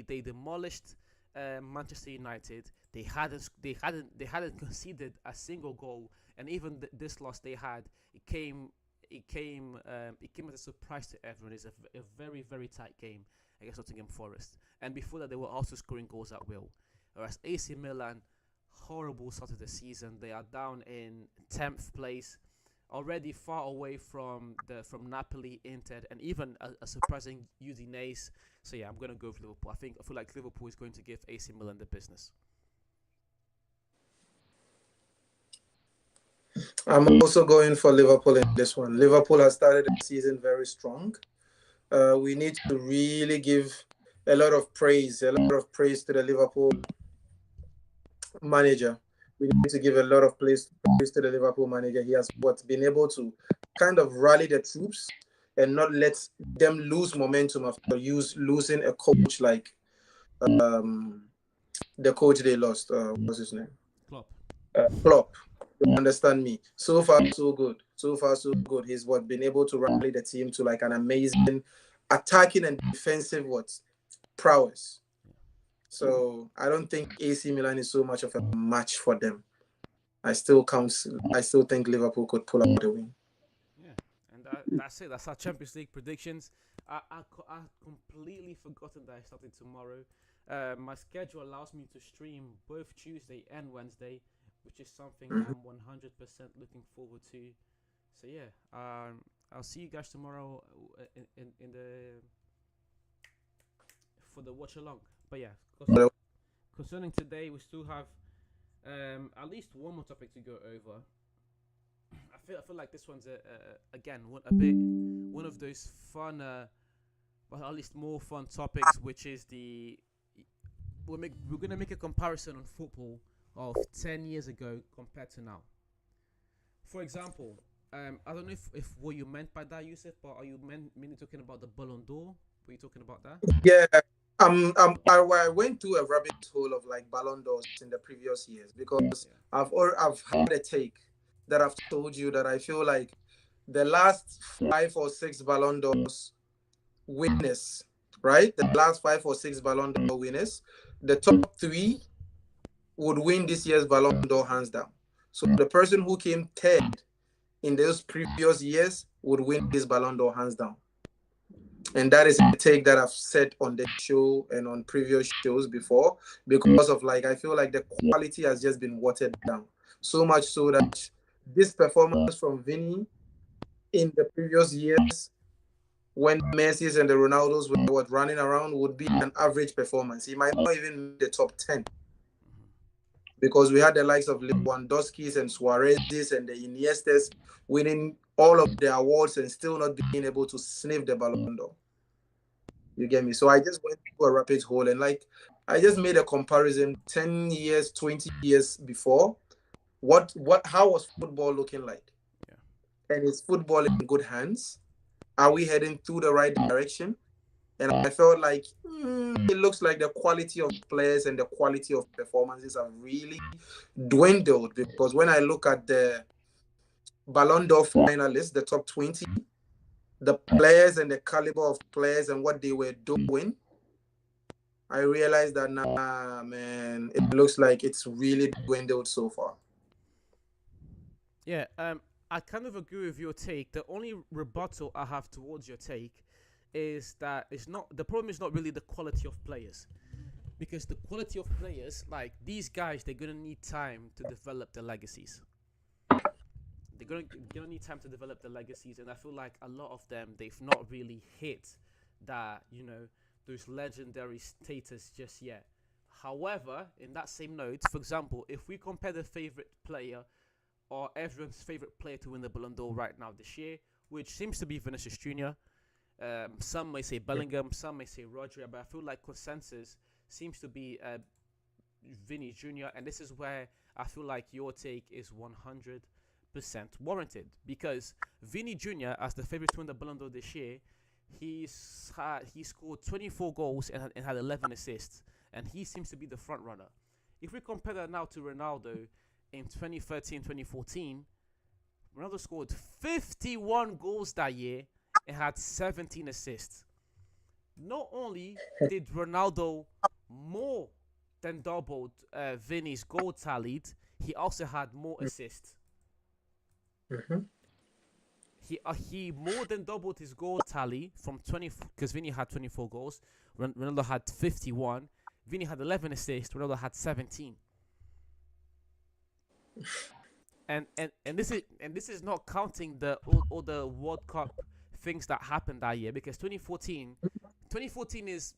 demolished Manchester United. They hadn't conceded a single goal, and even this loss they had, it came as a surprise to everyone. It's a very, very tight game against Nottingham Forest. And before that, they were also scoring goals at will. Whereas AC Milan, horrible start of the season. They are down in 10th place already far away from Napoli, Inter, and even a surprising Udinese. So yeah, I'm gonna go with Liverpool. I feel like Liverpool is going to give AC Milan the business. I'm also going for Liverpool in this one. Liverpool has started the season very strong. We need to really give a lot of praise to the Liverpool manager. We need to give a lot of praise to the Liverpool manager. He has been able to kind of rally the troops and not let them lose momentum after losing a coach like um, the coach they lost. What's his name? Klopp. Klopp. You understand me? So far, so good. So far, so good. He's been able to rally the team to like an amazing attacking and defensive prowess. So I don't think AC Milan is so much of a match for them. I still think Liverpool could pull out the win. Yeah, and that's it. That's our Champions League predictions. I completely forgotten that I started tomorrow. My schedule allows me to stream both Tuesday and Wednesday, which is something I'm 100% looking forward to. So yeah, I'll see you guys tomorrow in the for the watch along. But yeah, concerning today, we still have at least one more topic to go over. I feel like this one's again a bit one of those fun, well at least more fun topics, which is we're gonna make a comparison on football of 10 years ago compared to now. For example, I don't know if what you meant by that, Yusuf, but are you mainly talking about the Ballon d'Or? Were you talking about that? Yeah. I went through a rabbit hole of like Ballon d'Ors in the previous years because Yeah. I've had a take that I've told you that I feel like the last 5 or 6 Ballon d'Ors winners, right? The last 5 or 6 Ballon d'Or winners, the top 3 would win this year's Ballon d'Or hands down. So the person who came third in those previous years would win this Ballon d'Or hands down. And that is a take that I've said on the show and on previous shows before, because of like I feel like the quality has just been watered down so much so that this performance from Vinny in the previous years, when Messi's and the Ronaldos were running around, would be an average performance. He might not even make the top 10 because we had the likes of Lewandowski's and Suarez's and the Iniestas winning all of the awards and still not being able to sniff the Ballon d'Or. You get me? So I just went through a rabbit hole and like I just made a comparison 10 years, 20 years before. How was football looking like? Yeah. And is football in good hands? Are we heading through the right direction? And I felt like it looks like the quality of players and the quality of performances have really dwindled, because when I look at the Ballon d'Or finalists, the top 20, the players and the caliber of players and what they were doing, I realized that man, it looks like it's really dwindled so far. Yeah, I kind of agree with your take. The only rebuttal I have towards your take is that it's not the problem is not really the quality of players, because the quality of players, like these guys, they're gonna need time to develop their legacies. They're gonna need time to develop their legacies, and I feel like a lot of them they've not really hit that those legendary status just yet. However, in that same note, for example, if we compare the favorite player or everyone's favorite player to win the Ballon d'Or right now this year, which seems to be Vinicius Jr. Some may say Bellingham, some may say Rodri, but I feel like consensus seems to be Vinny Jr. And this is where I feel like your take is 100% warranted, because Vinny Jr. as the favorite to win the Ballon d'Or this year, he scored 24 goals and had 11 assists, and he seems to be the front runner. If we compare that now to Ronaldo in 2013, 2014, Ronaldo scored 51 goals that year and had 17 assists. Not only did Ronaldo more than doubled Vinny's goal tallied, he also had more assists. Mm-hmm. He more than doubled his goal tally from 20, because Vinny had 24 goals, Ronaldo had 51. Vinny had 11 assists, Ronaldo had 17. And this is not counting the all the World Cup things that happened that year, because 2014 is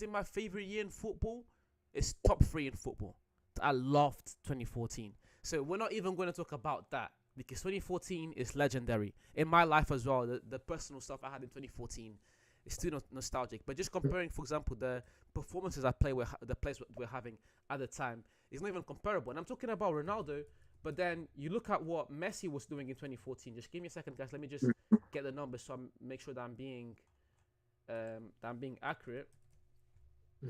it my favorite year in football? It's top 3 in football. I loved 2014. So we're not even going to talk about that, because 2014 is legendary in my life as well. The personal stuff I had in 2014 is still not nostalgic. But just comparing, for example, the performances the players were having at the time is not even comparable. And I'm talking about Ronaldo, but then you look at what Messi was doing in 2014. Just give me a second, guys. Let me just get the numbers so I make sure that I'm being accurate.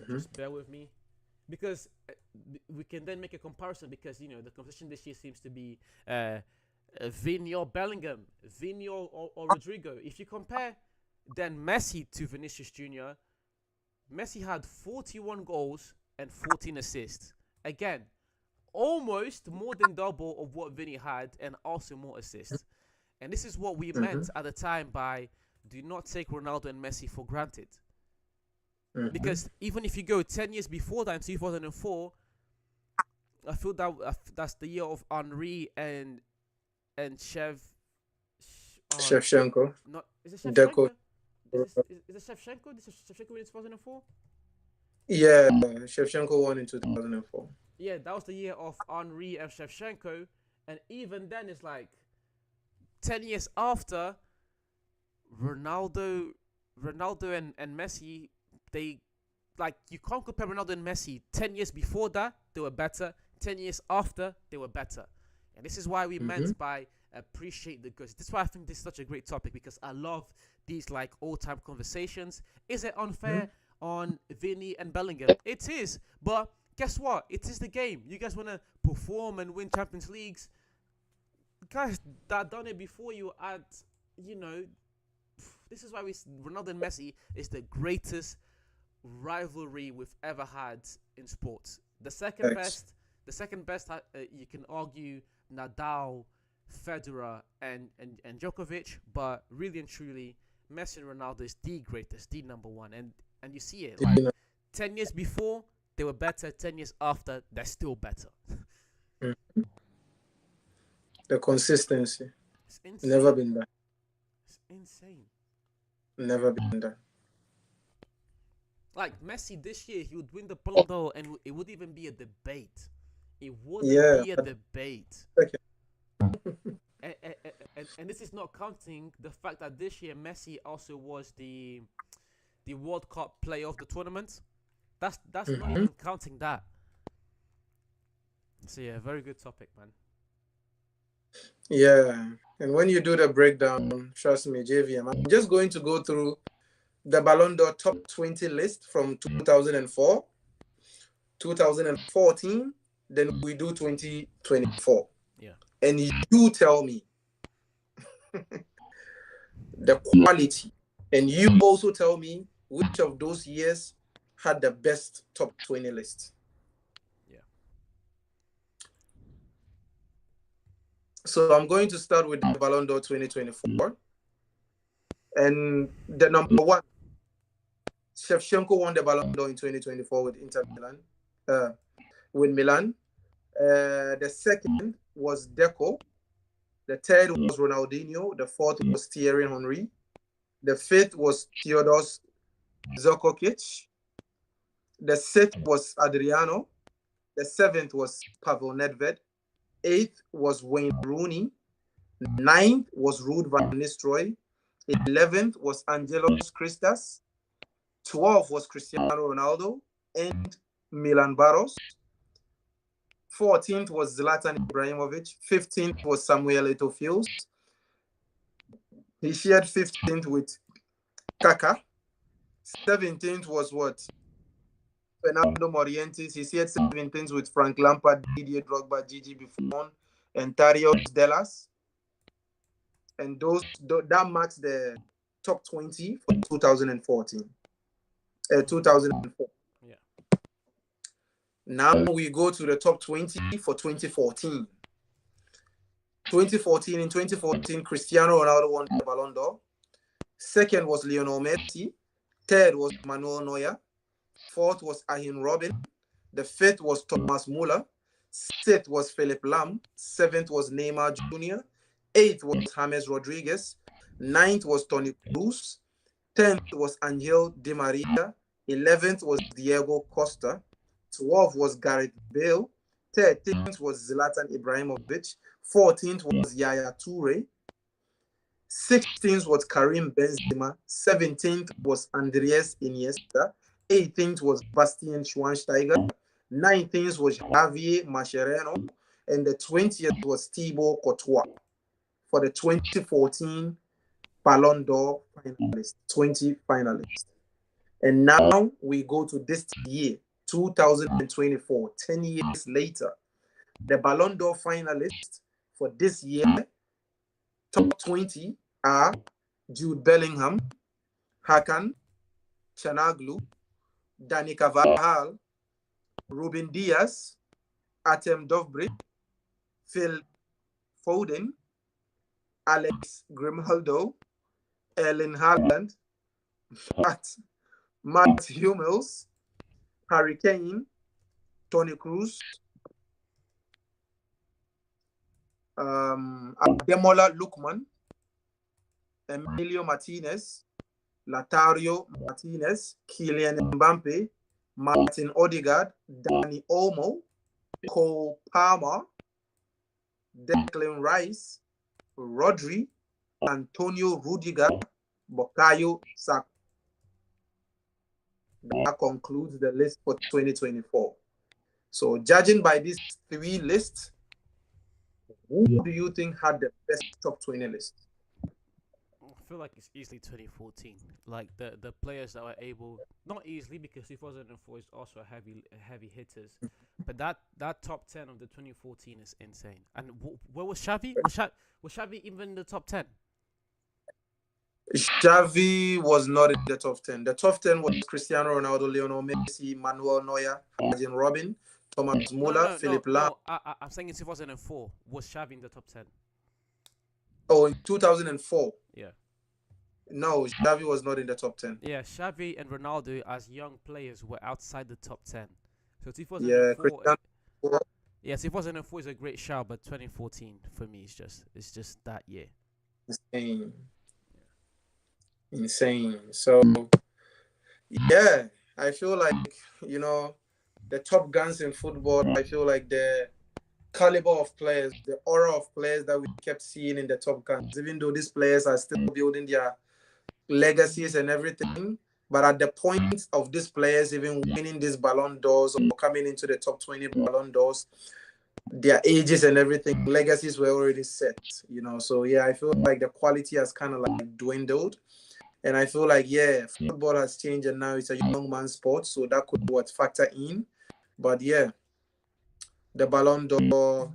Just bear with me, because we can then make a comparison, because the competition this year seems to be Vini or Bellingham, Vini or Rodrigo. If you compare then Messi to Vinicius Jr., Messi had 41 goals and 14 assists. Again, almost more than double of what Vini had, and also more assists. And this is what we meant at the time by do not take Ronaldo and Messi for granted. Because even if you go 10 years before that, in 2004, I feel that's the year of Henry and Shevchenko. Not is it Shevchenko? Deco. Is it Shevchenko? Did Shevchenko win in 2004? Yeah, Shevchenko won in 2004. Yeah, that was the year of Henry and Shevchenko, and even then it's like 10 years after Ronaldo and Messi. They, like, you can't compare Ronaldo and Messi. 10 years before that, they were better. 10 years after, they were better. And this is why we meant by appreciate the goods. This is why I think this is such a great topic, because I love these, like, all-time conversations. Is it unfair on Vini and Bellingham? It is. But guess what? It is the game. You guys want to perform and win Champions Leagues. Guys that done it before you at, this is why Ronaldo and Messi is the greatest rivalry we've ever had in sports. The second best, you can argue Nadal, Federer, and Djokovic, but really and truly, Messi and Ronaldo is the greatest, the number one, and you see it. Like 10 years before, they were better. 10 years after, they're still better. The consistency, it's insane. never been done. It's insane. Never been done. Like Messi this year, he would win the Ballon d'Or, and it would even be a debate. It wouldn't be a debate. And this is not counting the fact that this year Messi also was the World Cup player of the tournament. That's not even counting that. So yeah, very good topic, man. Yeah, and when you do the breakdown, trust me, JVM, I'm just going to go through the Ballon d'Or top 20 list from 2004, 2014, then we do 2024. Yeah. And you tell me the quality, and you also tell me which of those years had the best top 20 list. Yeah. So I'm going to start with the Ballon d'Or 2024. And the number one, Shevchenko won the Ballon d'Or in 2024 with Inter Milan, with Milan. The second was Deco. The third was Ronaldinho. The fourth was Thierry Henry. The fifth was Theodos Zokovic. The sixth was Adriano. The seventh was Pavel Nedved. Eighth was Wayne Rooney. Ninth was Ruud van Nistelrooy. 11th was Angelos Christas. 12th was Cristiano Ronaldo and Milan Baros. 14th was Zlatan Ibrahimovic. 15th was Samuel Eto'o. He shared 15th with Kaka. 17th was what? Fernando Morientes. He shared 17th with Frank Lampard, Didier Drogba, Gigi Buffon, and Tarios Delas. And that marks the top 20 for 2014. 2004. Yeah. Now we go to the top 20 for 2014. In 2014, Cristiano Ronaldo won the Ballon d'Or. Second was Lionel Messi. Third was Manuel Neuer. Fourth was Arjen Robben. The fifth was Thomas Muller. Sixth was Philip Lam. Seventh was Neymar Jr. Eighth was James Rodriguez. Ninth was Tony Cruz. 10th was Angel Di Maria. 11th was Diego Costa. 12th was Gareth Bale. 13th was Zlatan Ibrahimovic. 14th was Yaya Toure. 16th was Karim Benzema. 17th was Andres Iniesta. 18th was Bastian Schweinsteiger. 19th was Javier Mascherano. And the 20th was Thibaut Courtois for the 2014 Ballon d'Or finalists, 20 finalists. And now we go to this year, 2024, 10 years later. The Ballon d'Or finalists for this year, top 20 are Jude Bellingham, Hakan Chanoglu, Dani Carvajal, Ruben Diaz, Artem Dovbyk, Phil Foden, Alex Grimaldo, Erling Haaland, Matt Hummels, Harry Kane, Tony Cruz, Ademola Lookman, Emilio Martinez, Latario Martinez, Kylian Mbappe, Martin Odegaard, Dani Olmo, Cole Palmer, Declan Rice, Rodri, Antonio Rudiger, Bukayo Saka. That concludes the list for 2024. So, judging by these three lists, who do you think had the best top 20 list? I feel like it's easily 2014. Like the players that were able, not easily because 2004 is also heavy hitters, but that top 10 of the 2014 is insane. And where was Xavi? Was Xavi even in the top 10? Xavi was not in the top 10. The top 10 was Cristiano Ronaldo, Lionel Messi, Manuel Neuer, Arjen Robben, Thomas Muller, Philip Lahm. No, I'm saying in 2004. Was Xavi in the top 10? Oh, in 2004. Yeah. No, Xavi was not in the top 10. Yeah, Xavi and Ronaldo as young players were outside the top 10. So 2004. Yeah, Cristiano. Yeah, 2004 is a great shout, but 2014 for me is just that year. Insane. So yeah, I feel like, the top guns in football, I feel like the caliber of players, the aura of players that we kept seeing in the top guns, even though these players are still building their legacies and everything, but at the point of these players even winning these Ballon d'Ors or coming into the top 20 Ballon d'Ors, their ages and everything, legacies were already set, So yeah, I feel like the quality has kind of like dwindled. And I feel like, yeah, football has changed and now it's a young man's sport. So that could factor in. But yeah, the Ballon d'Or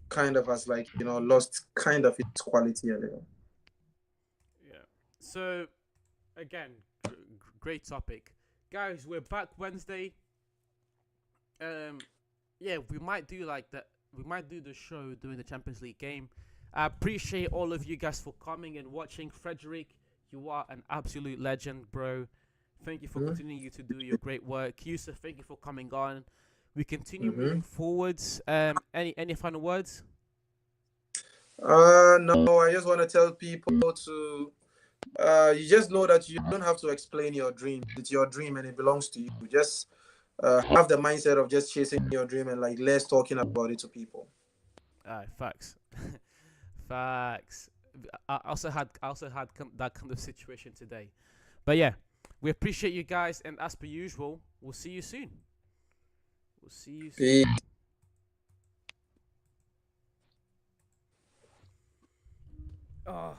kind of has lost kind of its quality a little. Yeah. So, again, great topic. Guys, we're back Wednesday. Yeah, we might do the show during the Champions League game. I appreciate all of you guys for coming and watching. Frederick, you are an absolute legend, bro. Thank you for continuing to do your great work. Yusuf, thank you for coming on. We continue moving forwards. Any final words? No, I just want to tell people to you just know that you don't have to explain your dream. It's your dream and it belongs to you. Just have the mindset of just chasing your dream and less talking about it to people. Facts. Facts. I also had that kind of situation today. But yeah, we appreciate you guys, and as per usual, we'll see you soon. Peace. Oh.